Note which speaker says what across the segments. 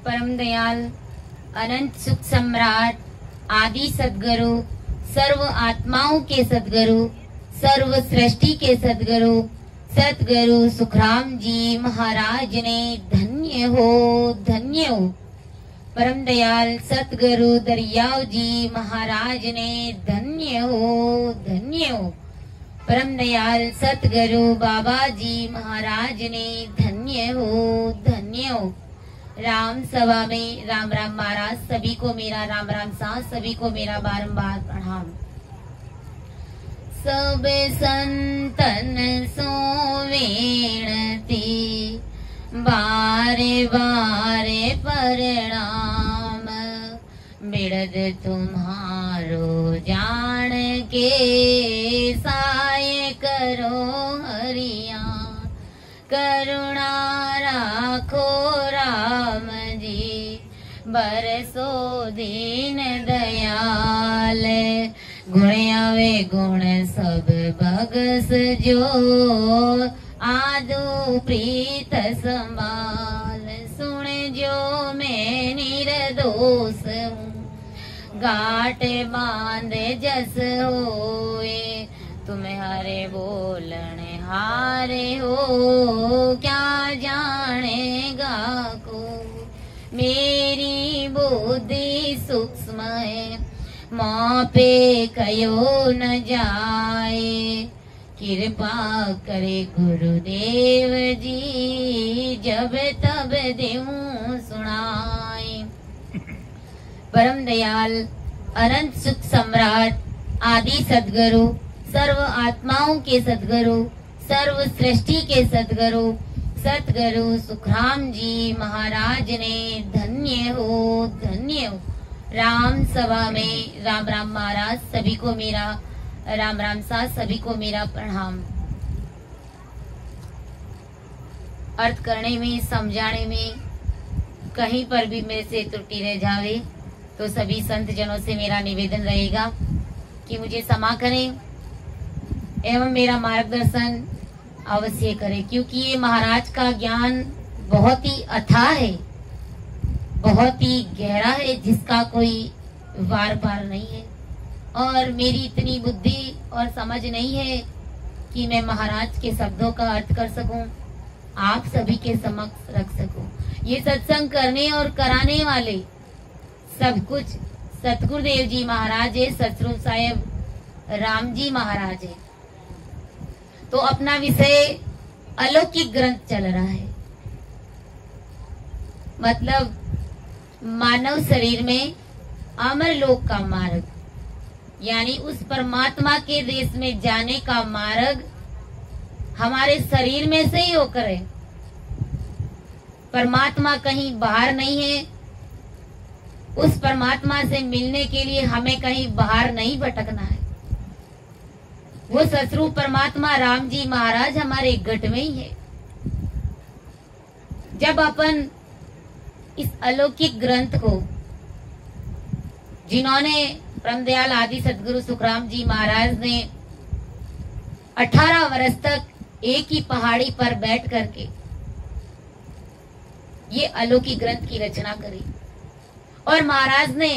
Speaker 1: परम दयाल अनंत सुख सम्राट आदि सद्गुरु, सर्व आत्माओं के सद्गुरु, सर्व सृष्टि के सद्गुरु, सद्गुरु सुखराम जी महाराज ने धन्य हो, धन्य हो। परम दयाल सतगुरु दरियाव जी महाराज ने धन्य हो, धन्य हो। परम दयाल सतगुरु बाबा जी महाराज ने धन्य हो, धन्य हो। राम सभा में राम राम महाराज, सभी को मेरा राम राम साथ, सभी को मेरा बारंबार प्रणाम। सब संतन सो वेणती, बारे बारे प्रणाम। बिरद तुम्हारो जान के, साय करो हरिया। करुणा राखो राम जी, बरसो दीन दयाल। गुण आवे गुण सब बगस जो, आदु प्रीत संभाल। सुन जो मैं निर्दोष हूँ, गाट बांध जस होए। तुम्हारे बोलन हारे हो, क्या जानेगा को। मेरी बुद्धि सूक्ष्म है, माँ पे कयो न जाए। कृपा करे गुरुदेव जी, जब तब देऊं सुनाए। परम दयाल अनंत सुख सम्राट आदि सद्गुरु, सर्व आत्माओं के सद्गुरु, सर्व सृष्टि के सद्गुरु, सतगुरु सुखराम जी महाराज ने धन्य हो, धन्य हो। राम सभा में राम राम महाराज, सभी को मेरा राम राम साथ, सभी को मेरा प्रणाम। अर्थ करने में, समझाने में कहीं पर भी मेरे से त्रुटि रह जावे तो सभी संत जनों से मेरा निवेदन रहेगा कि मुझे क्षमा करें एवं मेरा मार्गदर्शन अवश्य करें, क्योंकि ये महाराज का ज्ञान बहुत ही अथाह है, बहुत ही गहरा है, जिसका कोई वार पार नहीं है। और मेरी इतनी बुद्धि और समझ नहीं है कि मैं महाराज के शब्दों का अर्थ कर सकूं, आप सभी के समक्ष रख सकूं। ये सत्संग करने और कराने वाले सब कुछ सतगुरुदेव जी महाराज है, सतरूप साहेब राम जी महाराज है। तो अपना विषय अलौकिक ग्रंथ चल रहा है, मतलब मानव शरीर में अमर लोक का मार्ग, यानी उस परमात्मा के देश में जाने का मार्ग हमारे शरीर में से ही होकर है। परमात्मा कहीं बाहर नहीं है। उस परमात्मा से मिलने के लिए हमें कहीं बाहर नहीं भटकना है। वो सतरूप परमात्मा राम जी महाराज हमारे गट में ही है। जब अपन इस अलौकिक ग्रंथ को, जिन्होंने परम दयाल आदि सदगुरु सुखराम जी महाराज ने 18 वर्ष तक एक ही पहाड़ी पर बैठ करके ये अलौकिक ग्रंथ की रचना करी, और महाराज ने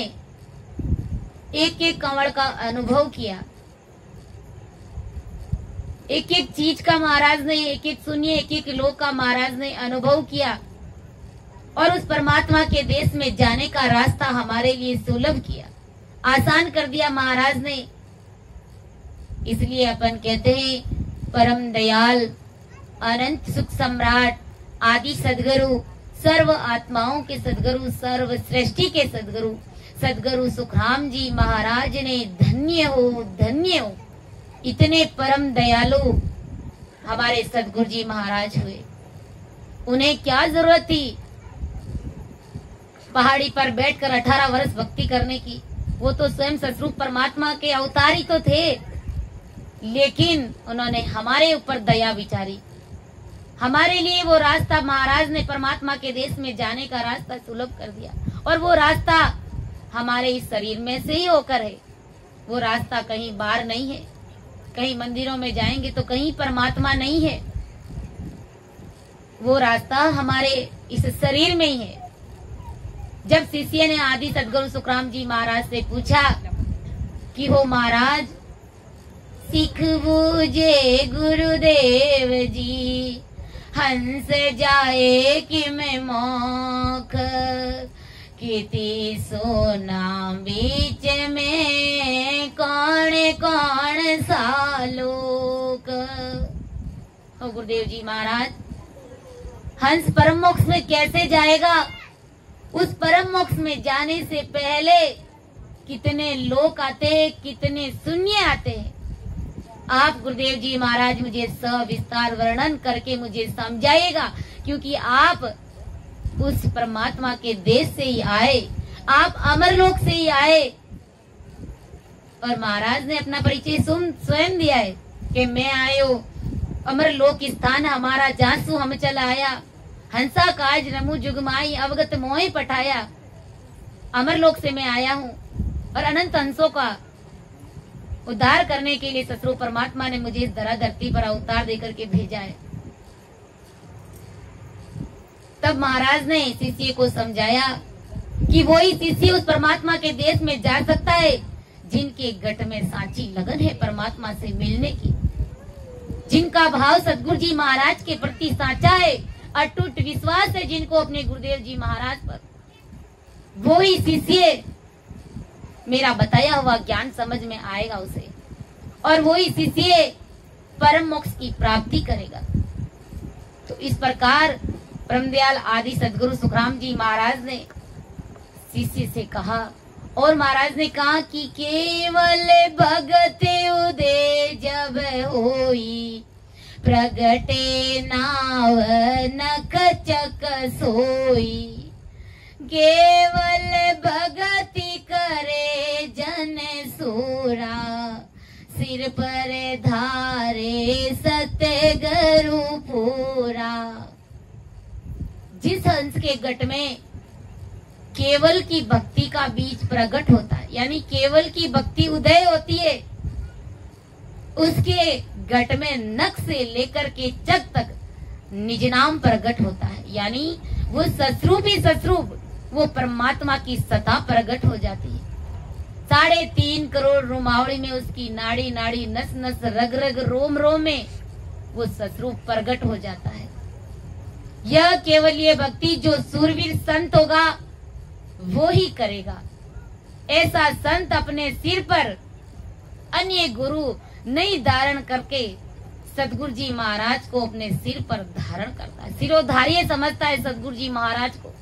Speaker 1: एक एक कंवड़ का अनुभव किया, एक एक चीज का महाराज ने, एक एक सुनिए, एक एक लोक का महाराज ने अनुभव किया, और उस परमात्मा के देश में जाने का रास्ता हमारे लिए सुलभ किया, आसान कर दिया महाराज ने। इसलिए अपन कहते हैं परम दयाल अनंत सुख सम्राट आदि सदगुरु, सर्व आत्माओं के सदगुरु, सर्व सृष्टि के सदगुरु, सदगुरु सुखराम जी महाराज ने धन्य हो, धन्य हो। इतने परम दयालु हमारे सदगुरु जी महाराज हुए। उन्हें क्या जरूरत थी पहाड़ी पर बैठकर 18 वर्ष भक्ति करने की? वो तो स्वयं सतरूप परमात्मा के अवतार ही तो थे, लेकिन उन्होंने हमारे ऊपर दया विचारी। हमारे लिए वो रास्ता महाराज ने परमात्मा के देश में जाने का रास्ता सुलभ कर दिया, और वो रास्ता हमारे इस शरीर में से ही होकर है। वो रास्ता कहीं बाहर नहीं है। कहीं मंदिरों में जाएंगे तो कहीं परमात्मा नहीं है। वो रास्ता हमारे इस शरीर में ही है। जब शिष्य ने आदि सदगुरु सुखराम जी महाराज से पूछा कि हो महाराज, सिख बूझे गुरुदेव जी, हंस जाए कि मैं मोख, किति सोना बीच में कौन कौन सा लोक। हो गुरुदेव जी महाराज, हंस परम मोक्ष में कैसे जाएगा? उस परम मोक्ष में जाने से पहले कितने लोक आते हैं, कितने शून्य आते हैं। आप गुरुदेव जी महाराज मुझे सविस्तार वर्णन करके मुझे समझाइएगा, क्योंकि आप उस परमात्मा के देश से ही आए, आप अमरलोक से ही आए। और महाराज ने अपना परिचय स्वयं दिया है कि मैं आयो अमरलोक स्थान हमारा, जासु हम चला आया, हंसा काज रमु जुगमाई, अवगत मोहि पठाया। अमरलोक से मैं आया हूँ और अनंत हंसों का उद्धार करने के लिए सतगुरु परमात्मा ने मुझे इस धरती पर अवतार देकर के भेजा है। तब महाराज ने शिष्य को समझाया कि वही शिष्य उस परमात्मा के देश में जा सकता है जिनके गट में साची लगन है परमात्मा से मिलने की, जिनका भाव सतगुरु जी महाराज के प्रति साचा है, अटूट विश्वास है जिनको अपने गुरुदेव जी महाराज पर, वो ही शिष्य मेरा बताया हुआ ज्ञान समझ में आएगा उसे, और वो ही शिष्य परम मोक्ष की प्राप्ति करेगा। तो इस प्रकार परमदयाल आदि सदगुरु सुखराम जी महाराज ने शिष्य से कहा, और महाराज ने कहा कि केवल भगत उदय जब होई, प्रगटे नाव नख चक सोई, केवल भगति करे जन सूरा, सिर पर धारे सतगुरु पूरा। जिस हंस के गट में केवल की भक्ति का बीज प्रकट होता है, यानी केवल की भक्ति उदय होती है, उसके गट में नख से लेकर के चक तक निज नाम प्रकट होता है, यानी वो ससरूप ही ससरूप, वो परमात्मा की सत्ता प्रकट हो जाती है। 3.5 करोड़ रोमावली में उसकी नाड़ी नाड़ी, नस नस, रग रग, रोम रोम में वो ससरूप प्रकट हो जाता है। यह केवल ये भक्ति जो सूरवीर संत होगा वो ही करेगा। ऐसा संत अपने सिर पर अन्य गुरु नहीं धारण करके सतगुरु जी महाराज को अपने सिर पर धारण करता है, सिरोधार्य समझता है सतगुरु जी महाराज को।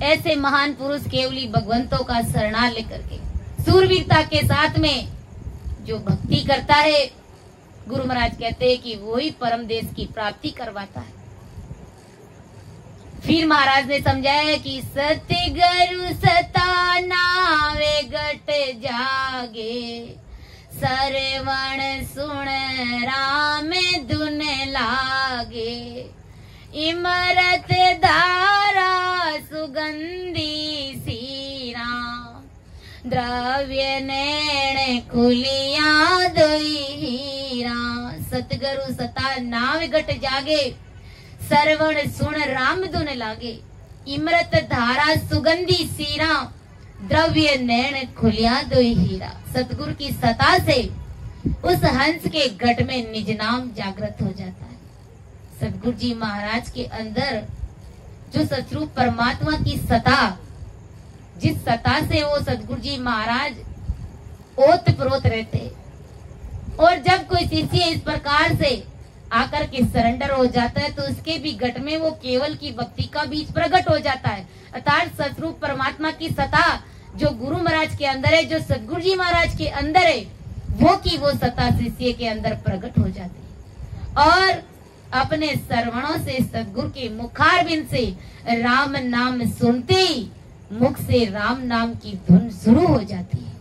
Speaker 1: ऐसे महान पुरुष केवली भगवंतों का शरणा लेकर के सूरवीरता के साथ में जो भक्ति करता है, गुरु महाराज कहते हैं कि वो ही परम देश की प्राप्ति करवाता है। फिर महाराज ने समझाया कि सतगुरु सता नावे गट जागे, सरवण सुन राम धुन लागे, इमरत धारा सुगंधी सीरा, द्रव्य नैण खुलिया दोई हीरा। सतगुरु सता नाव गट जागे, सरवण सुन राम धुन लागे, इमरत धारा सुगंधी सीरा, द्रव्य नैण खुलिया दोई हीरा। सतगुरु की सता से उस हंस के गट में निज नाम जागृत हो जाता है। सतगुरु जी महाराज के अंदर जो सतरूप परमात्मा की सता, जिस सता से वो सतगुरु जी महाराज ओत प्रोत रहते, और जब कोई शिष्य इस प्रकार से आकर के सरेंडर हो जाता है तो उसके भी गट में वो केवल की भक्ति का बीज प्रकट हो जाता है। अर्थात सतरूप परमात्मा की सता जो गुरु महाराज के अंदर है, जो सतगुरु जी महाराज के अंदर है, वो की वो सता शिष्य के अंदर प्रकट हो जाती है, और अपने श्रवणों से सतगुरु के मुखारबिंद से राम नाम सुनते ही मुख से राम नाम की धुन शुरू हो जाती है।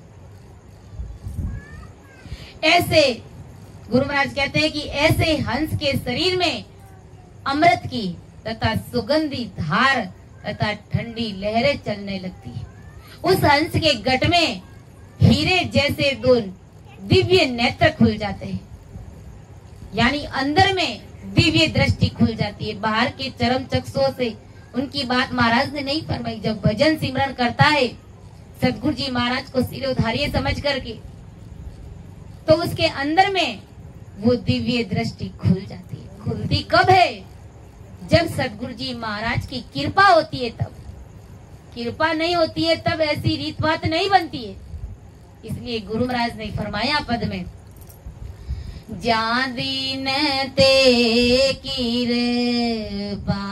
Speaker 1: ऐसे गुरु महाराज कहते हैं कि ऐसे हंस के शरीर में अमृत की तथा सुगंधी धार तथा ठंडी लहरें चलने लगती है। उस हंस के गट में हीरे जैसे दो दिव्य नेत्र खुल जाते हैं, यानी अंदर में दिव्य दृष्टि खुल जाती है। बाहर के चरम चक्षुओं से उनकी बात महाराज ने नहीं फरमाई। जब भजन सिमरन करता है सतगुरु जी महाराज को सिरोधार्य समझ करके, तो उसके अंदर में वो दिव्य दृष्टि खुल जाती है। खुलती कब है? जब सतगुरु जी महाराज की कृपा होती है तब। कृपा नहीं होती है तब ऐसी रीत बात नहीं बनती है। इसलिए गुरु महाराज ने फरमाया पद में, जा दीन ते कृपा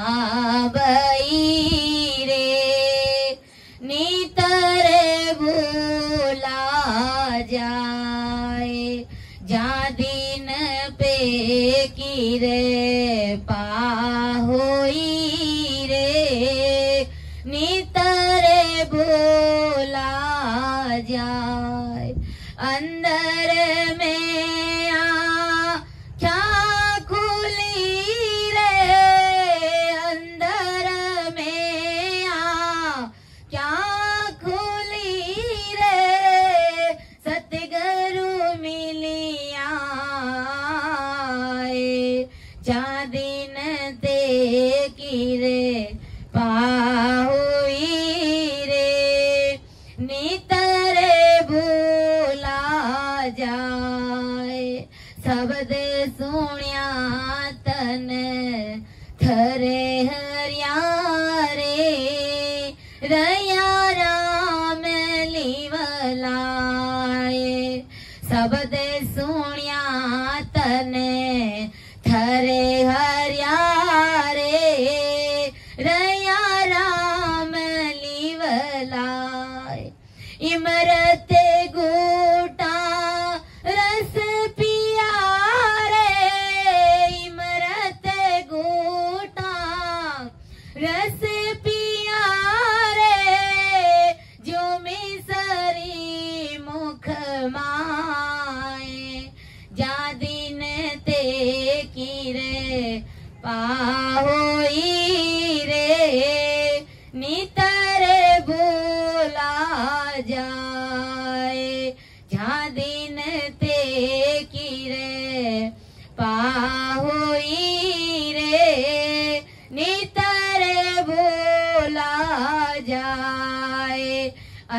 Speaker 1: बई रे, नीतर भूला जाए। जा दीन पे कृपा होई रे, नीतर भूला जाए। अंदर में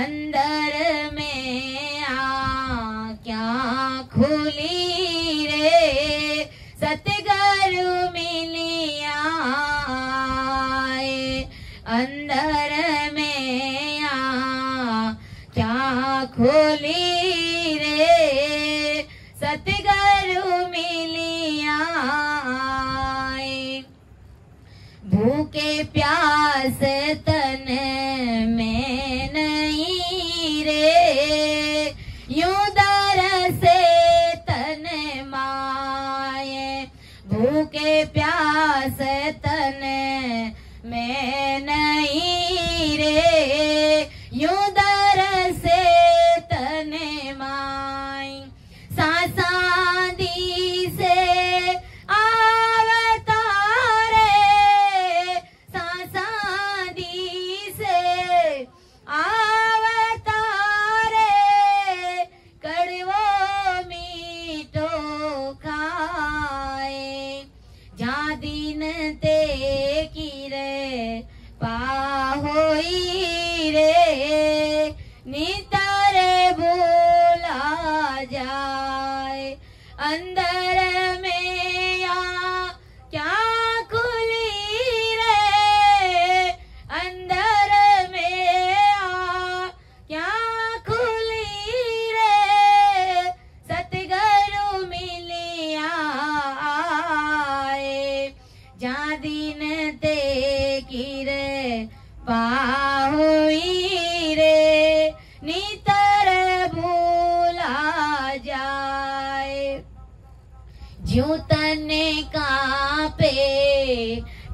Speaker 1: अंदर में आ क्या खुली रे, सतगुरु मिलिया। अंदर में आ क्या खुली रे, सतगुरु मिलिया। भूखे प्यास तन में नहीं रे, यूं दर से तन माए। भूखे प्यास तन में नहीं रे, यूं दर से तन माए। सासांदी से अंदर में आ क्या खुली रे, अंदर में आ क्या खुली रे, सतगुरु मिलिया। जा दिन ते किरे पाहुई रे, नीतर भूला जाए। ज्यों तने कांपे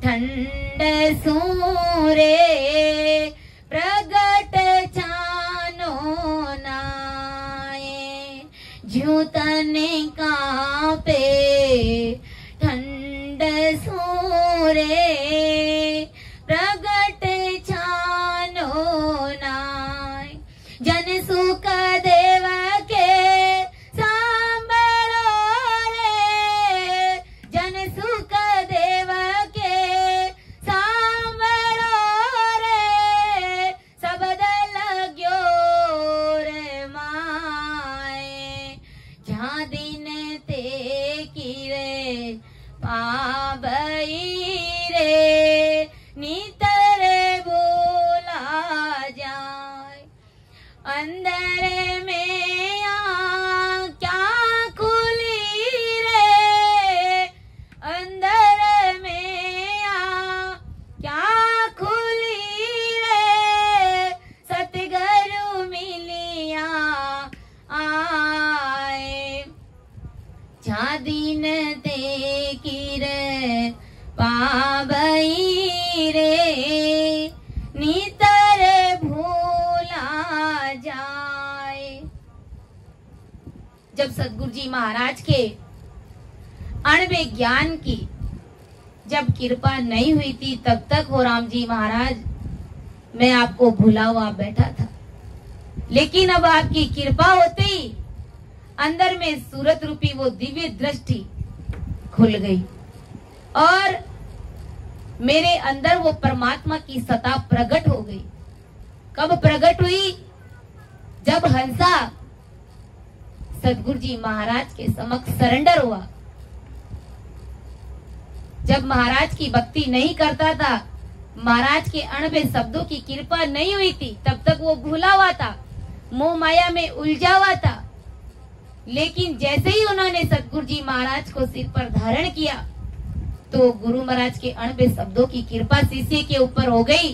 Speaker 1: ठंड सूरे, प्रगट छानो नाए। ज्यों तने कांपे ठंड सूरे, प्रगट छानो नाए। जन सुख देव के सांबरो रे, जन सुख पावई रे नीतर बोला जाए। अंदर में आ क्या खुली रे, अंदर में आ क्या खुली रे, सतगुरु मिलिया आए। जा दिन ते किर पावई रे नीतर भूला जाए। जब सतगुरु जी महाराज के अणबे ज्ञान की जब कृपा नहीं हुई थी, तब तक हो राम जी महाराज मैं आपको भूला हुआ बैठा था। लेकिन अब आपकी कृपा होते ही अंदर में सूरत रूपी वो दिव्य दृष्टि खुल गई और मेरे अंदर वो परमात्मा की सत्ता प्रकट हो गई। कब प्रकट हुई? जब हंसा सतगुरु जी महाराज के समक्ष सरेंडर हुआ। जब महाराज की भक्ति नहीं करता था, महाराज के अणबे शब्दों की कृपा नहीं हुई थी, तब तक वो भूला हुआ था, मोह माया में उलझा हुआ था। लेकिन जैसे ही उन्होंने सतगुरु जी महाराज को सिर पर धारण किया तो गुरु महाराज के अणबे शब्दों की कृपा शिष्य के ऊपर हो गई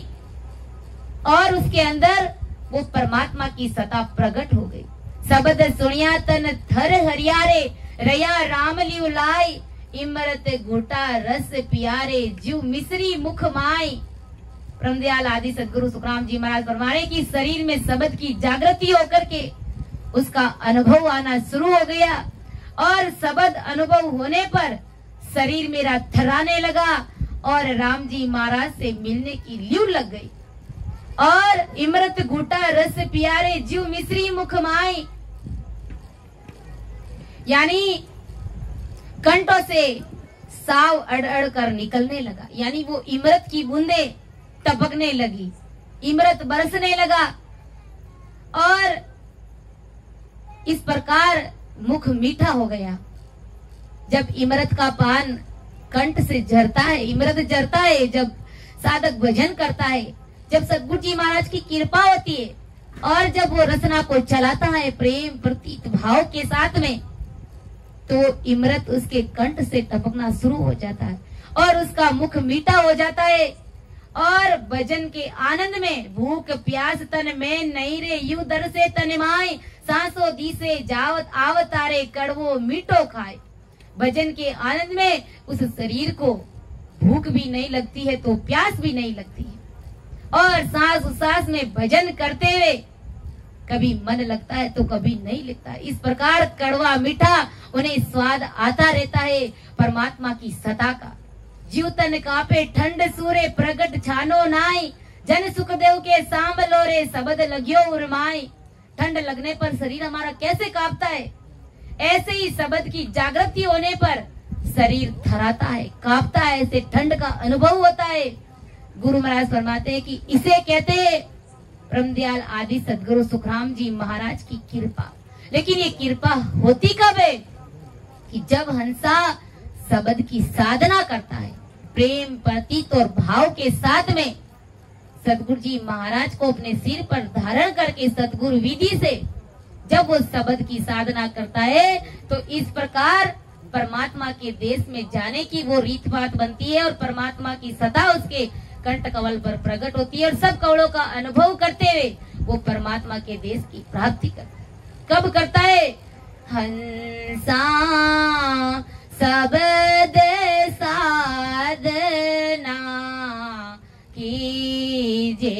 Speaker 1: और उसके अंदर वो परमात्मा की सत्ता प्रकट हो गई। शब्द सुनिया तन थर हरियारे, रया राम लियु लाई, इमरत घोटा रस प्यारे, जीव मिश्री मुख माई। परमदयाल आदि सदगुरु सुखराम जी महाराज फरमाने की शरीर में शब्द की जागृति होकर के उसका अनुभव आना शुरू हो गया और शब्द अनुभव होने पर शरीर मेरा थराने लगा और राम जी महाराज से मिलने की ल्यू लग गई। और इमरत घूटा रस प्यारे, जीव मिश्री मुख माई, यानी कंठों से साव अड़ अड़ कर निकलने लगा। यानी वो इमरत की बूंदे टपकने लगी, इमरत बरसने लगा और इस प्रकार मुख मीठा हो गया। जब इमरत का पान कंठ से झरता है, इमरत झरता है, जब साधक भजन करता है, जब सतगुरु जी महाराज की कृपा होती है और जब वो रसना को चलाता है प्रेम प्रतीत भाव के साथ में, तो इमरत उसके कंठ से टपकना शुरू हो जाता है और उसका मुख मीठा हो जाता है। और भजन के आनंद में भूख प्यास तन में नहीं रे, यू दर से तन माय, सांसों दी से जावत आवतारे, कड़वो मीठो खाए। भजन के आनंद में उस शरीर को भूख भी नहीं लगती है तो प्यास भी नहीं लगती है और सांस उसास में भजन करते हुए कभी मन लगता है तो कभी नहीं लगता है। इस प्रकार कड़वा मीठा उन्हें स्वाद आता रहता है परमात्मा की सत्ता का। जीव तन कापे ठंड सूरे, प्रगट छानो नाई, जन सुखदेव के सांबलो रे, शब्द लगियो उर्माई। ठंड लगने पर शरीर हमारा कैसे कांपता है, ऐसे ही शब्द की जागृति होने पर शरीर थराता है, कांपता है, ऐसे ठंड का अनुभव होता है। गुरु महाराज फरमाते हैं कि इसे कहते हैं परमदयाल आदि सदगुरु सुखराम जी महाराज की कृपा। लेकिन ये कृपा होती कब है? कि जब हंसा शब्द की साधना करता है प्रेम प्रतीत और भाव के साथ में, सदगुरु जी महाराज को अपने सिर पर धारण करके सदगुरु विधि से जब वो शब्द की साधना करता है तो इस प्रकार परमात्मा के देश में जाने की वो रीत बात बनती है और परमात्मा की सत्ता उसके कंठ कवल पर प्रकट होती है और सब कवड़ों का अनुभव करते हुए वो परमात्मा के देश की प्राप्ति करता है। कब करता है? हंसा शब्द साधना कीजे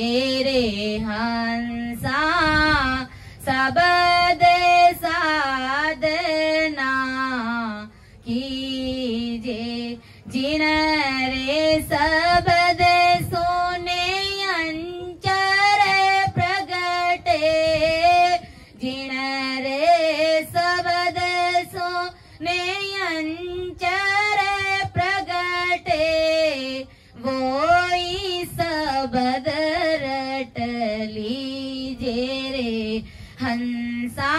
Speaker 1: रे, हंसा शब्द साधना कीजे, जिन रे शब्द सोने अंचर प्रगटे, जिन रे शब्द सोने अंचर प्रगटे, वोई शब्द रट लीजे रे, हंसा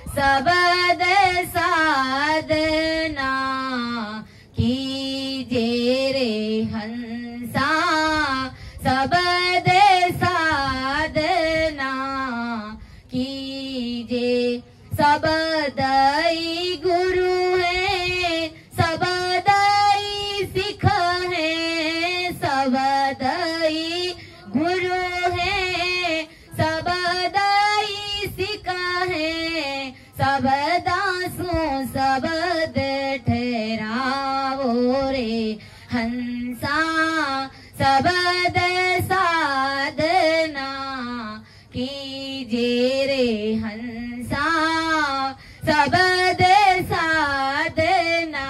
Speaker 1: शब्द साधना की सबदाई गुरु है, सबदाई सिख है, सबदाई गुरु है, सबदाई सिख है, सबदासु सबद ठहरावो रे हंसा, सबद साधना कीजे रे हंसा, सबद साधना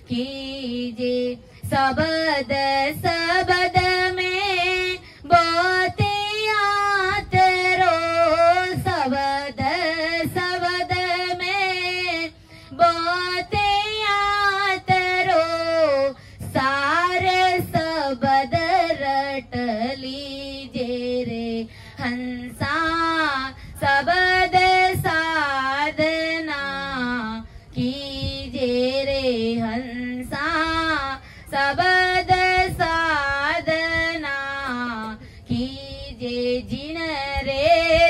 Speaker 1: कीजे। सबद सबद में बोते आतरो, सबद सबद में बोते आतरो, सारे सबद रट लीजे रे हंसा, सबद साधना कीजे रे हंसा, सबद साधना कीजे। जिन रे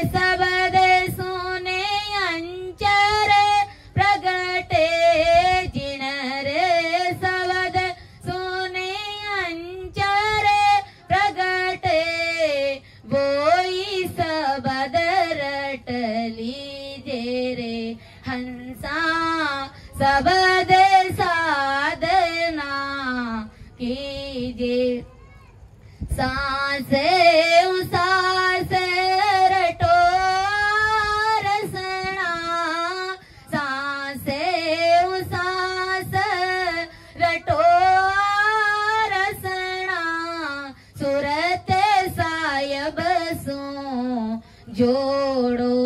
Speaker 1: सबद सुने अंचर प्रगटे, जिन रे सबद सुने अंचर प्रगटे, वोई सबद रट लीजे रे हंसा, सबद साधना कीजे। सांस सांस रटो रसना, सांस सांस रटो रसना, सुरत सायब सो जोड़ो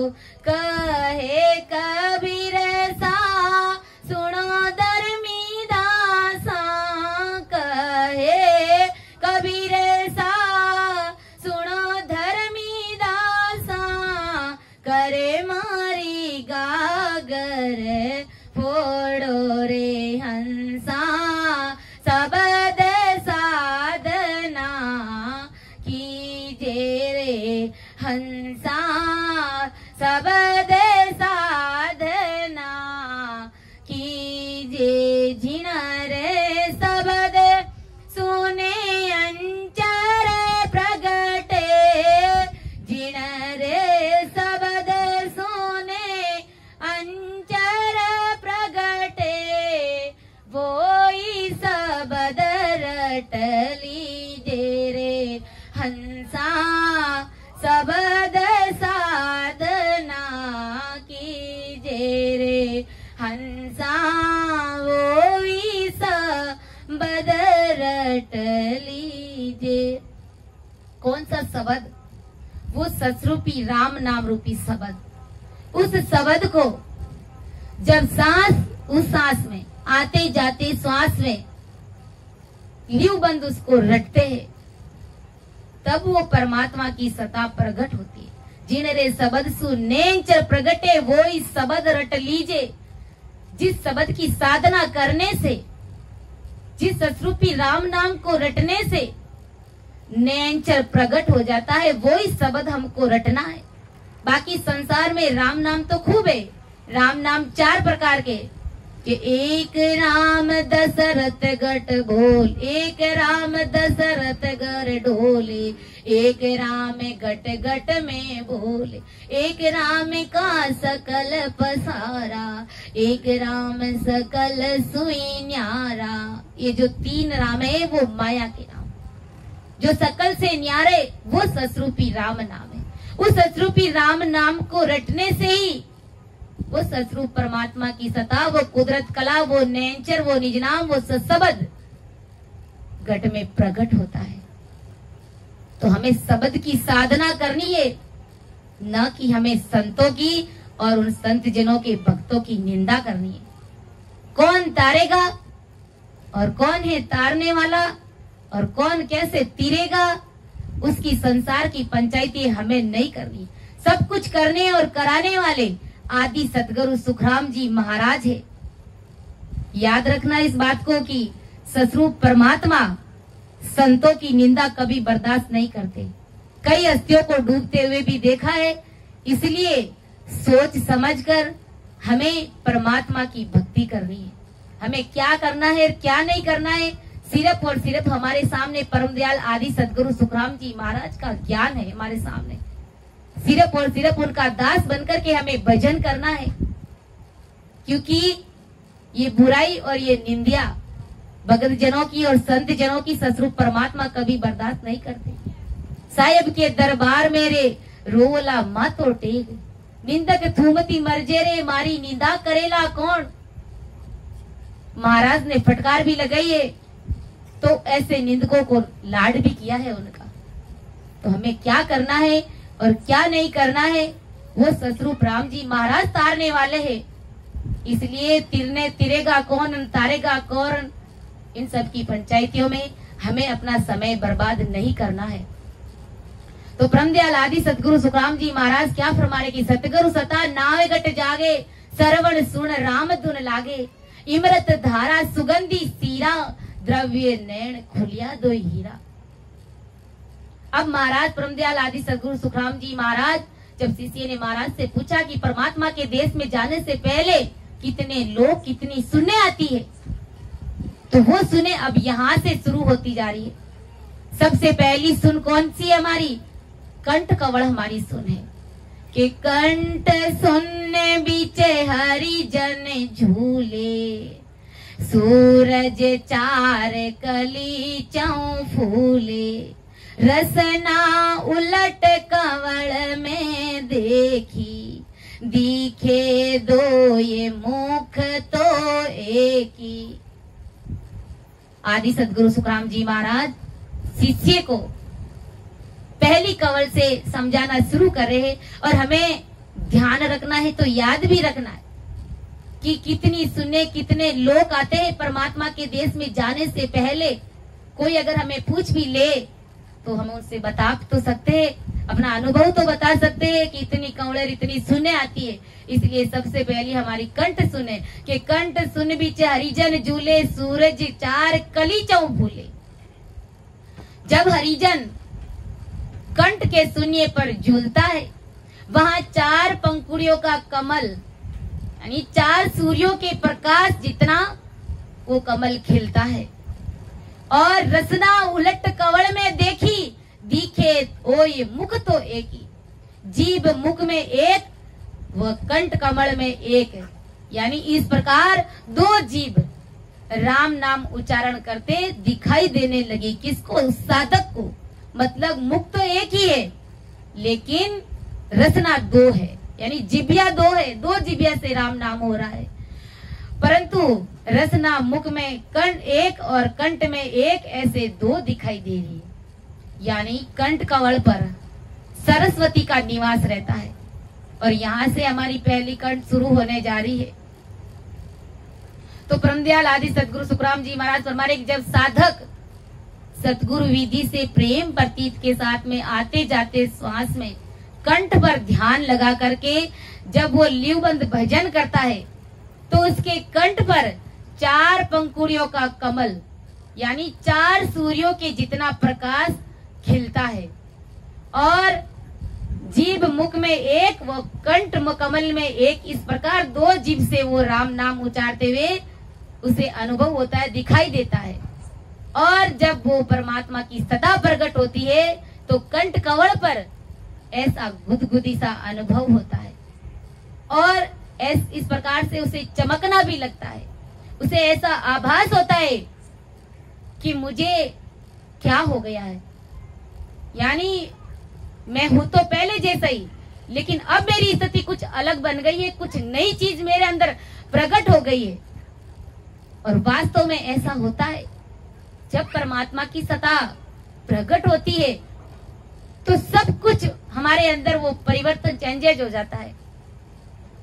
Speaker 1: कहे कबीर सा, सुनो धर्मी दासा, कहे कबीर सा सुनो धर्मी दासा, करे मारी गागर फोड़ो रे हंसा, सबद साधना कीजे रे हंसा, सबद साधना कीजे। जिन रे सबद सुने अंचर प्रगटे, जिन रे सबद सुने अंचर प्रगटे, वोई सबद रट लीजे रे हंसा, सबद साधना कीजे रे हंसा, वोई सबद रट लीजे। कौन सा शब्द? वो ससरूपी राम नाम रूपी शब्द। उस शब्द को जब सांस उस सांस में आते जाते श्वास में ल्यू बंद उसको रटते हैं, तब वो परमात्मा की सत्ता प्रकट होती है। जिन रे शब्द सु नेंचर प्रगटे, वो इस शब्द रट लीजे। जिस शब्द की साधना करने से, जिस ससरूपी राम नाम को रटने से नेंचर प्रकट हो जाता है, वो ही शब्द हमको रटना है। बाकी संसार में राम नाम तो खूब है। राम नाम 4 प्रकार के, कि एक राम दशरथ गट बोल, एक राम दशरथ घर ढोले, एक राम गट गट में बोले, एक राम का सकल पसारा, एक राम सकल सुई न्यारा। ये जो 3 राम है वो माया के नाम, जो सकल से न्यारे वो ससरूपी राम नाम है। उस ससरूपी राम नाम को रटने से ही वो ससरूप परमात्मा की सत्ता, वो कुदरत कला, वो नेचर, वो निज नाम, वो शब्द घट में प्रकट होता है। तो हमें शब्द की साधना करनी है, न कि हमें संतों की और उन संत जनों के भक्तों की निंदा करनी है। कौन तारेगा और कौन है तारने वाला और कौन कैसे तीरेगा, उसकी संसार की पंचायती हमें नहीं करनी। सब कुछ करने और कराने वाले आदि सतगुरु सुखराम जी महाराज है। याद रखना इस बात को कि ससरूप परमात्मा संतों की निंदा कभी बर्दाश्त नहीं करते। कई हस्तियों को डूबते हुए भी देखा है, इसलिए सोच समझकर हमें परमात्मा की भक्ति करनी है। हमें क्या करना है क्या नहीं करना है, सिर्फ और सिर्फ हमारे सामने परम दयाल आदि सदगुरु सुखराम जी महाराज का ज्ञान है। हमारे सामने सिर्फ और सिर्फ उनका दास बनकर के हमें भजन करना है, क्योंकि ये बुराई और ये निंदिया भगत जनों की और संत जनों की ससुरूप परमात्मा कभी बर्दाश्त नहीं करते। साहेब के दरबार मेरे रोला मातो टेक, निंदक थूमती मरजे रे मारी निंदा करेला कौन। महाराज ने फटकार भी लगाई है, तो ऐसे निंदकों को लाड भी किया है उनका। तो हमें क्या करना है और क्या नहीं करना है, वो ससुरूप राम जी महाराज तारने वाले हैं। इसलिए तिरने तिरेगा कौन तारेगा कौन, इन सब की पंचायतियों में हमें अपना समय बर्बाद नहीं करना है। तो परम दयाल आदि सतगुरु सुखराम जी महाराज क्या फरमा रहे कि सतगुरु सता नावे गट जागे, सरवण सुन राम धुन लागे, इमरत धारा सुगंधी सीरा, द्रव्य नैन खुलिया दो हीरा। अब महाराज परम दयाल आदि सतगुरु सुखराम जी महाराज, जब शिष्य ने महाराज से पूछा कि परमात्मा के देश में जाने से पहले कितने लोग कितनी सुने आती है, तो वो सुने अब यहाँ से शुरू होती जा रही है। सबसे पहली सुन कौन सी है हमारी, कंठ कवड़ हमारी सुन है कि कंठ सुनने बीचे हरि जन झूले, सूरज चार कली चौ फूले, रसना उलट कवड़ में देखी, दिखे दो ये मुख तो एक ही। आदि सदगुरु सुखराम जी महाराज शिष्य को पहली कवल से समझाना शुरू कर रहे हैं, और हमें ध्यान रखना है तो याद भी रखना है कि कितनी सुने कितने लोग आते हैं परमात्मा के देश में जाने से पहले। कोई अगर हमें पूछ भी ले तो हम उनसे बता तो सकते हैं, अपना अनुभव तो बता सकते हैं कि इतनी कवड़र इतनी सुने आती है। इसलिए सबसे पहली हमारी कंठ सुने कि कंठ सुन बीचे हरिजन झूले, सूरज चार कली चौ भूले। जब हरिजन कंठ के शून्य पर झूलता है, वहां चार पंखुड़ियों का कमल यानी चार सूर्यों के प्रकाश जितना वो कमल खिलता है। और रसना उलट कवड़ में देखी, दिखे ओ ये मुख तो एक ही, जीभ मुख में एक व कंठ कमल में एक, यानी इस प्रकार दो जीभ राम नाम उच्चारण करते दिखाई देने लगी। किसको, उस साधक को। मतलब मुख तो एक ही है लेकिन रसना दो है, यानी जिभिया दो है, दो जिभिया से राम नाम हो रहा है, परंतु रसना मुख में कंठ एक और कंठ में एक, ऐसे दो दिखाई दे रही है। यानी कंठ कवल पर सरस्वती का निवास रहता है, और यहाँ से हमारी पहली कंठ शुरू होने जा रही है। तो परम दयाल आदि सतगुरु सुखराम जी महाराज फरमा रहे, जब साधक सतगुरु विधि से प्रेम प्रतीत के साथ में आते जाते श्वास में कंठ पर ध्यान लगा करके जब वो लीवबंद भजन करता है, तो उसके कंठ पर चार पंखुड़ियों का कमल यानी चार सूर्यों के जितना प्रकाश खिलता है, और जीभ मुख में एक व कंठ कमल में एक, इस प्रकार दो जीभ से वो राम नाम उच्चारते हुए उसे अनुभव होता है, दिखाई देता है। और जब वो परमात्मा की सदा प्रकट होती है तो कंठ कवड़ पर ऐसा गुदगुदी सा अनुभव होता है, और इस प्रकार से उसे चमकना भी लगता है। उसे ऐसा आभास होता है कि मुझे क्या हो गया है, यानी मैं हूं तो पहले जैसा ही, लेकिन अब मेरी स्थिति कुछ अलग बन गई है, कुछ नई चीज मेरे अंदर प्रकट हो गई है। और वास्तव में ऐसा होता है, जब परमात्मा की सत्ता प्रकट होती है तो सब कुछ हमारे अंदर वो परिवर्तन चेंजेज हो जाता है,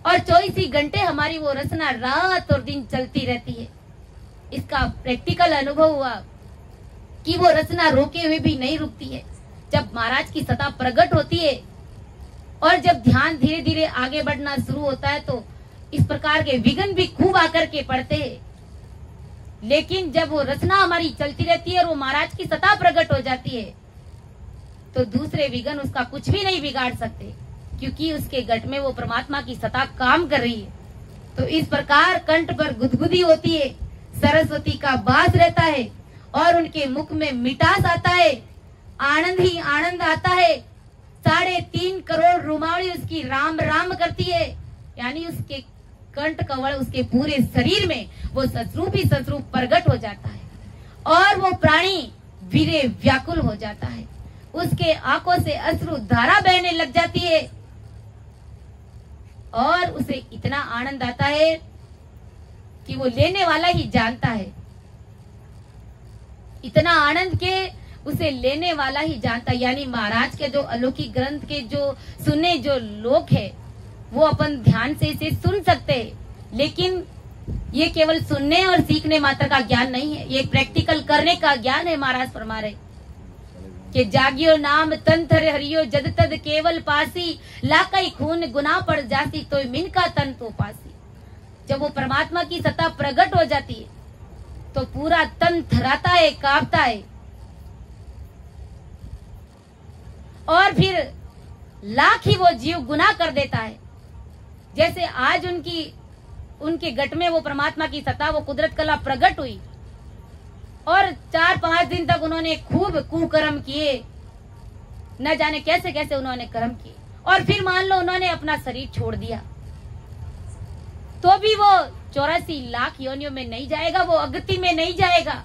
Speaker 1: और 24 ही घंटे हमारी वो रचना रात और दिन चलती रहती है। इसका प्रैक्टिकल अनुभव हुआ कि वो रचना रोके हुए भी नहीं रुकती है। जब महाराज की सत्ता प्रकट होती है और जब ध्यान धीरे धीरे आगे बढ़ना शुरू होता है, तो इस प्रकार के विघ्न भी खूब आकर के पड़ते हैं। लेकिन जब वो रचना हमारी चलती रहती है और वो महाराज की सत्ता प्रकट हो जाती है, तो दूसरे विघ्न उसका कुछ भी नहीं बिगाड़ सकते, क्योंकि उसके गट में वो परमात्मा की सत्ता काम कर रही है। तो इस प्रकार कंठ पर गुदगुदी होती है, सरस्वती का वास रहता है और उनके मुख में मिठास आता है, आनंद ही आनंद आता है। 3.5 करोड़ रुमावली उसकी राम राम करती है, यानी उसके कंठ कवल उसके पूरे शरीर में वो ससरूप ही ससरूप प्रकट हो जाता है और वो प्राणी वीरे व्याकुल हो जाता है। उसके आंखों से अश्रु धारा बहने लग जाती है और उसे इतना आनंद आता है कि वो लेने वाला ही जानता है। इतना आनंद के उसे लेने वाला ही जानता है। यानी महाराज के जो अलौकिक ग्रंथ के जो सुने जो लोग है वो अपन ध्यान से इसे सुन सकते हैं, लेकिन ये केवल सुनने और सीखने मात्र का ज्ञान नहीं है, ये प्रैक्टिकल करने का ज्ञान है। महाराज फरमा रहे कि जागियो नाम तंत्र हरियो जद तद केवल पासी, लाकई खून गुना पड़ जाती तो मिन का तन तो पासी। जब वो परमात्मा की सत्ता प्रकट हो जाती है तो पूरा तन थराता है, कांपता है और फिर लाख ही वो जीव गुनाह कर देता है। जैसे आज उनके गट में वो परमात्मा की सत्ता, वो कुदरत कला प्रकट हुई और 4-5 दिन तक उन्होंने खूब कुकर्म किए, न जाने कैसे कैसे उन्होंने कर्म किए, और फिर मान लो उन्होंने अपना शरीर छोड़ दिया तो भी वो 84 लाख योनियों में नहीं जाएगा, वो अगति में नहीं जाएगा,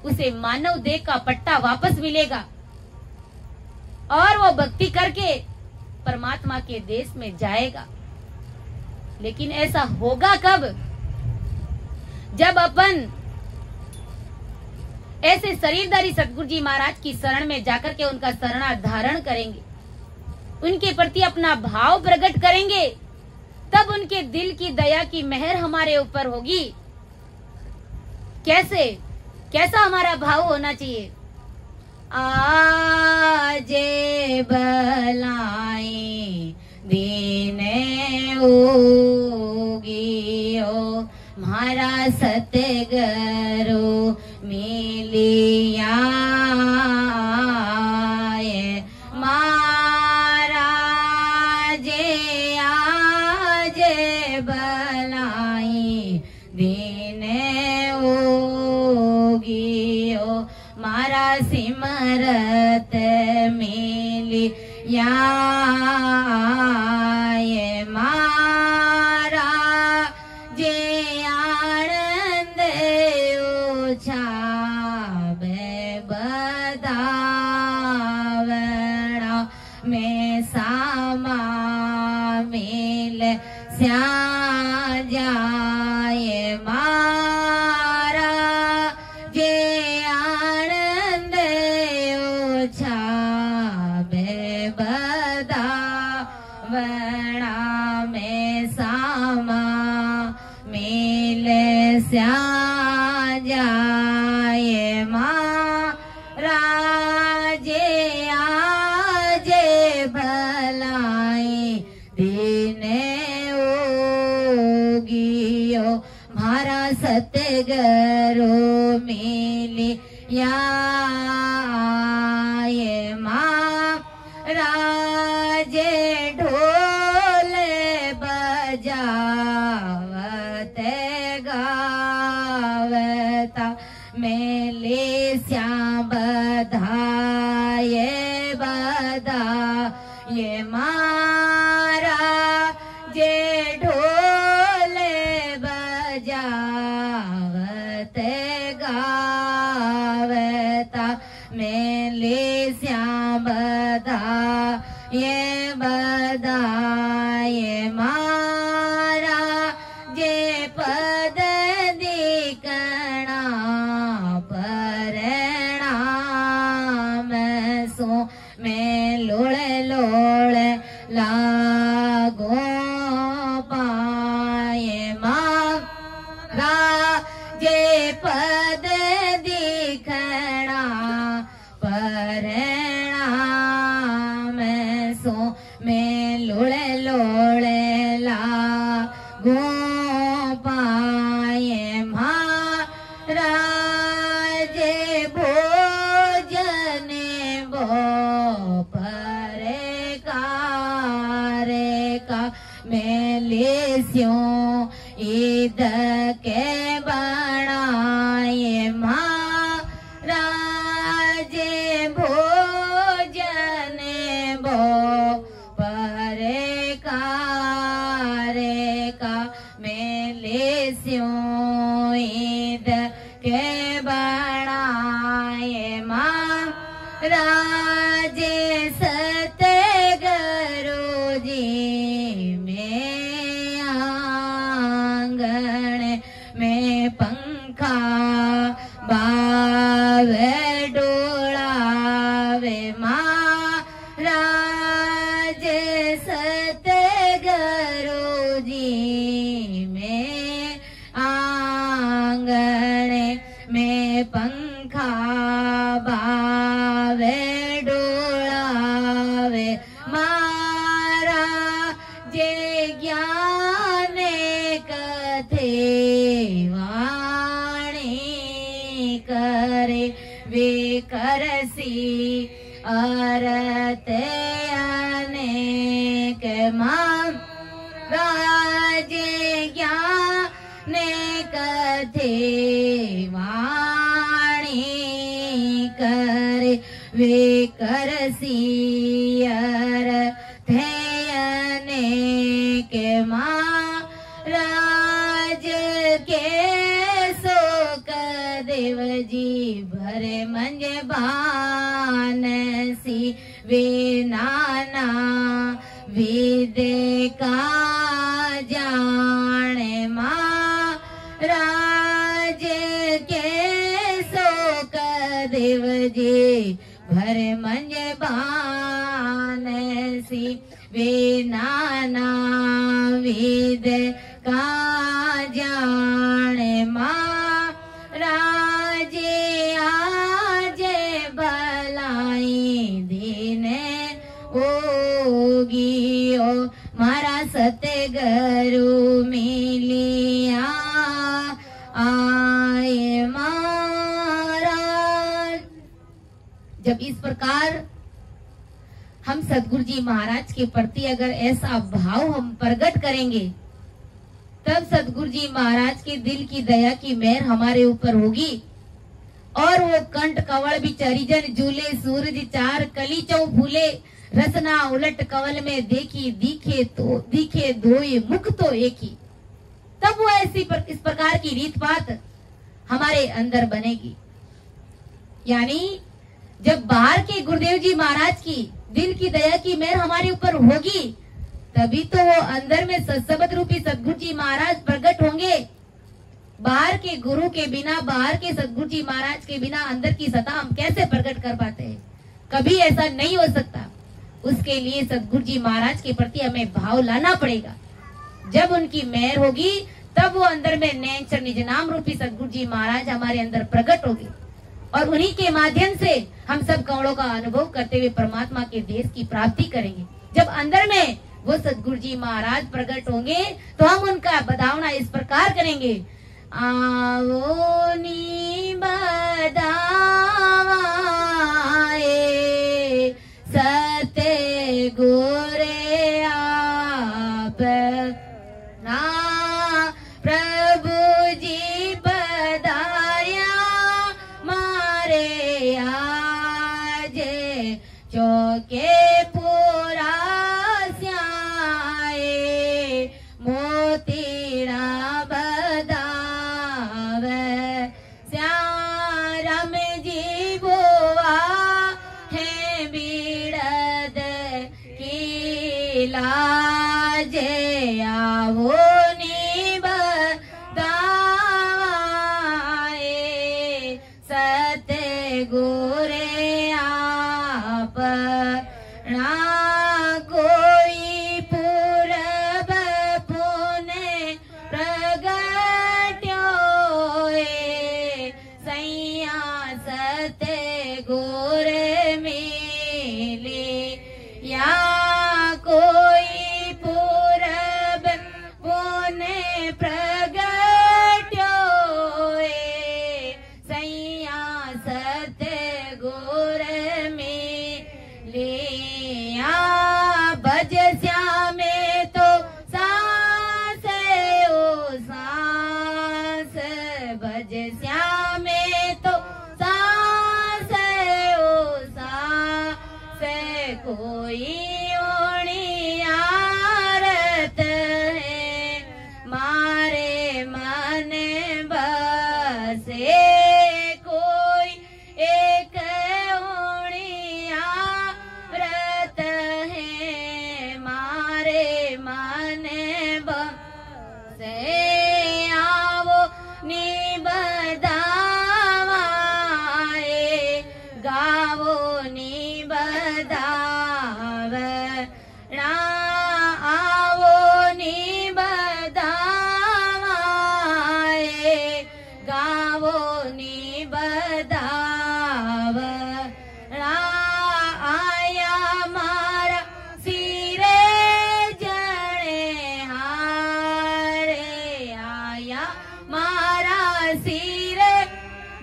Speaker 1: उसे मानव देह का पट्टा वापस मिलेगा और वो भक्ति करके परमात्मा के देश में जाएगा। लेकिन ऐसा होगा कब? जब अपन ऐसे शरीरधारी सतगुरु जी महाराज की शरण में जाकर के उनका शरणार्थ धारण करेंगे, उनके प्रति अपना भाव प्रकट करेंगे, तब उनके दिल की दया की मेहर हमारे ऊपर होगी। कैसा हमारा भाव होना चाहिए? आजे बलाई दीने उगियो मारा सतगुरु मिलिया महाराजे आजे बलाई दीने उगियो मारा सिमरत मिली या मारा जे आनंद उछावे बदावड़ा में सामा मिल स्या जाए मारा जे आनंद उछावे बदावड़ा में सामा मिल स्या जाए महाराजे आजे भलाई दीने उगियो मारा सतगुरु मिली या महाराजे ढोल बजावते गावता मेले श्याम बधाए बधाए महाराजे ढोल बजावते गावता मेले श्याम बधाए बधाए महाराजे पद दिकणा परिणाम सो में लोड़ लोड़ लागो पाए महाराजे पद दिखणा परिणाम सो में लोड़ लोड़ लागो पाए महाराजे भोजन परे का मेले स्यों विध के बनाए महाराज भोजन भो परे का मेले स्यों ईद के बनाए महाराज सतगुरु जी में आंगन में पंखा बावे डोलावे महाराज सतगुरु जी में आंगन में पंखा बावे डोलावे महाराज ज्ञान कथे वाणी करे वे करसी अरत अनेक महाराज ज्ञान कथे वाणी करे वे करसी अरत अनेक महाराज के शोक देव जी भरे मंज भानसी वे नाना विदे का जाने महाराज के शोक देव जी भरे मंज भानसी वे नाना विद का जाने महाराज आज भलाई दिन होगी ओ मारा सतगुरु मिलिया आए महाराज। जब इस प्रकार हम सदगुरु जी महाराज के प्रति अगर ऐसा भाव हम प्रकट करेंगे, तब सदगुरु जी महाराज के दिल की दया की मेहर हमारे ऊपर होगी और वो कंठ कवल भी चरिजन झूले सूरज चार कली चौ फूले रसना उलट कवल में देखी दिखे दोए मुख तो एक ही। तब वो इस प्रकार की रीत बात हमारे अंदर बनेगी। यानी जब बाहर के गुरुदेव जी महाराज की दिल की दया की मेहर हमारे ऊपर होगी, तभी तो वो अंदर में सत्सबद रूपी सदगुरु जी महाराज प्रकट होंगे। बाहर के गुरु के बिना, बाहर के सदगुरु जी महाराज के बिना अंदर की सत्ता हम कैसे प्रकट कर पाते हैं? कभी ऐसा नहीं हो सकता। उसके लिए सदगुरु जी महाराज के प्रति हमें भाव लाना पड़ेगा। जब उनकी मेहर होगी, तब वो अंदर में नैनचर निज नाम रूपी सदगुरु जी महाराज हमारे अंदर प्रकट होगी और उन्हीं के माध्यम से हम सब कौड़ों का अनुभव करते हुए परमात्मा के देश की प्राप्ति करेंगे। जब अंदर में वो सदगुरु जी महाराज प्रकट होंगे, तो हम उनका बधावना इस प्रकार करेंगे। आओ नी बधावाए सते गोरे आप ना प्रभु जी बधाया मारे आज चौके पूरा स्याए मोतीड़ा बधावे श्याम जी बोआ है बीड़द की लाजे आवो गोरे आप ना कोई पूरब पुने प्रगट्यो सैया सते गोरे मिली या कोई श्याम में तो सांस है ओ सांस है, कोई ओणियारत है मारे मन बसे, कोई एक ओणियारत है मारे मन बसे। आवो निबदावाए गावो निबदावना, आवो निबदावाए गावो निबदावना। आया मारा सिरे जने हारे, आया मारा सिरे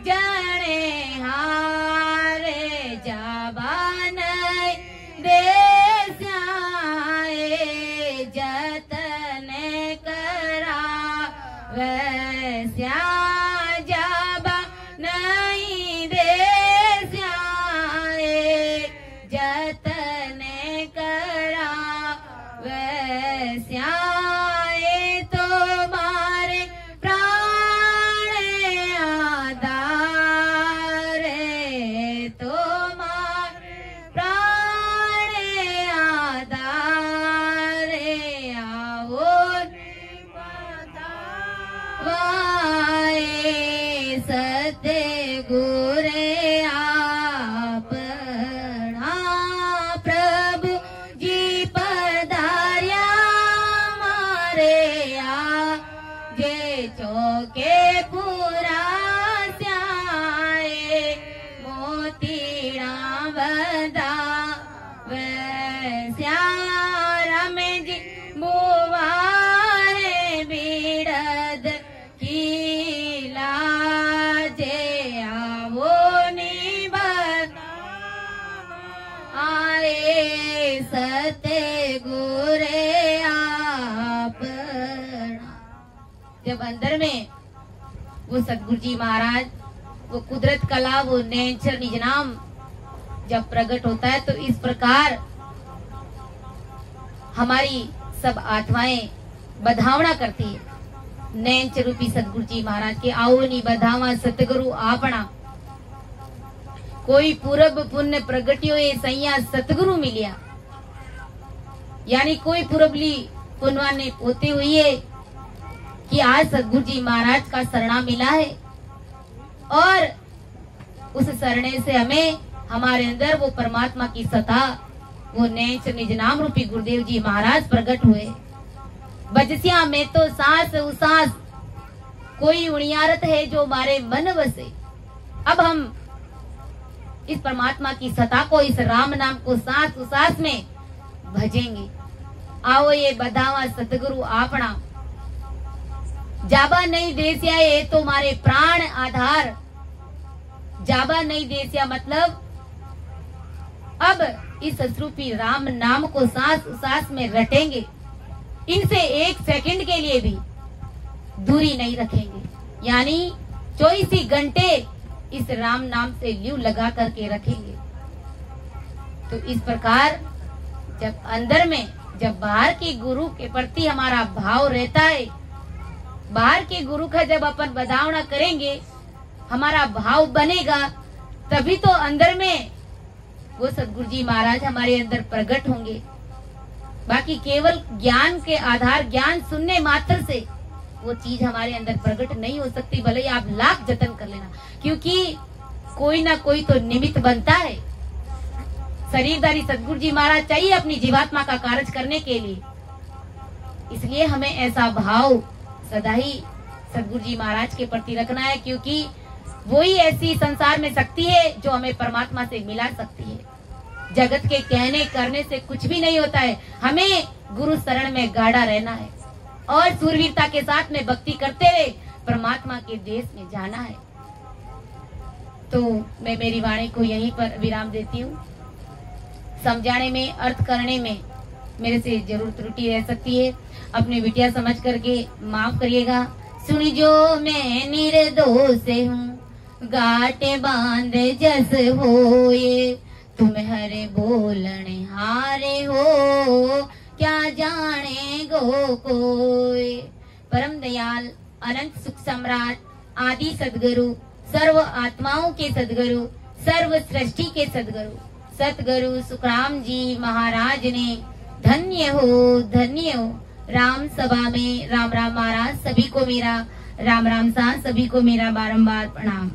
Speaker 1: जने हारे, जाबान देस्याए जतन करा वैस्या, जाबा नहीं देस्याए जतन करा वैस्या। तो मारे प्राण आधार, तो मारे प्राण आधार, आओ वाए सत्य गुरे आपना, प्रभु जी पधार्या मारे आ जे चौके पूरा स्याए, मोतीड़ा बदा वैस्या। राम जी मुवारे बीड़द कीला जे आवो निबद आए सत्य गुरे आपना। जब अंदर में वो सतगुरु जी महाराज, वो कुदरत कला, वो नैनचर निज नाम जब प्रकट होता है, तो इस प्रकार हमारी सब आत्माएं बधावना करती है नैनचर रूपी सतगुरु जी महाराज के। आओ नी बधावा सतगुरु आपना, कोई पूरब पुण्य प्रगटियो ये सैया सतगुरु मिलिया, यानी कोई पूरबली पुण्यवान ने पोते हुई है कि आज सतगुरु जी महाराज का शरणा मिला है, और उस शरणे से हमें हमारे अंदर वो परमात्मा की सत्ता, वो नैनचर निज नाम रूपी गुरुदेव जी महाराज प्रकट हुए। बजसिया में तो सांस उसास, कोई उणियारत है जो मारे मन बसे। अब हम इस परमात्मा की सत्ता को, इस राम नाम को सांस उसास में भजेंगे। आओ ये बधावा सतगुरु आपना, जाबा नहीं देसिया ये तो मारे प्राण आधार। जाबा नहीं देसिया मतलब अब इस सतरूपी राम नाम को सांस उसास में रटेंगे, इनसे एक सेकंड के लिए भी दूरी नहीं रखेंगे, यानी 24 घंटे इस राम नाम से ल्यू लगा करके रखेंगे। तो इस प्रकार जब अंदर में, जब बाहर के गुरु के प्रति हमारा भाव रहता है, बाहर के गुरु का जब अपन बधावना करेंगे, हमारा भाव बनेगा, तभी तो अंदर में वो सतगुरु जी महाराज हमारे अंदर प्रकट होंगे। बाकी केवल ज्ञान के आधार, ज्ञान सुनने मात्र से वो चीज हमारे अंदर प्रकट नहीं हो सकती, भले ही आप लाख जतन कर लेना, क्योंकि कोई ना कोई तो निमित्त बनता है। शरीरधारी सतगुरु जी महाराज चाहिए अपनी जीवात्मा का कार्य करने के लिए, इसलिए हमें ऐसा भाव सदा ही सतगुरु जी महाराज के प्रति रखना है, क्योंकि वही ऐसी संसार में शक्ति है जो हमें परमात्मा से मिला सकती है। जगत के कहने करने से कुछ भी नहीं होता है, हमें गुरु शरण में गाढ़ा रहना है और सूरवीरता के साथ में भक्ति करते हुए परमात्मा के देश में जाना है। तो मैं मेरी वाणी को यहीं पर विराम देती हूँ। समझाने में, अर्थ करने में मेरे से जरूर त्रुटि रह सकती है, अपने बिटिया समझ करके माफ करिएगा। सुन जो मैं निर्दोष हूँ, गाटे बांध जस होए, तुम हरे बोलने हारे हो, क्या जाने गो कोई। परम दयाल अनंत सुख सम्राट आदि सदगुरु, सर्व आत्माओं के सदगुरु, सर्व सृष्टि के सदगुरु सतगुरु सुखराम जी महाराज ने धन्य हो राम सभा में राम राम महाराज। सभी को मेरा राम राम सा, सभी को मेरा बारंबार प्रणाम।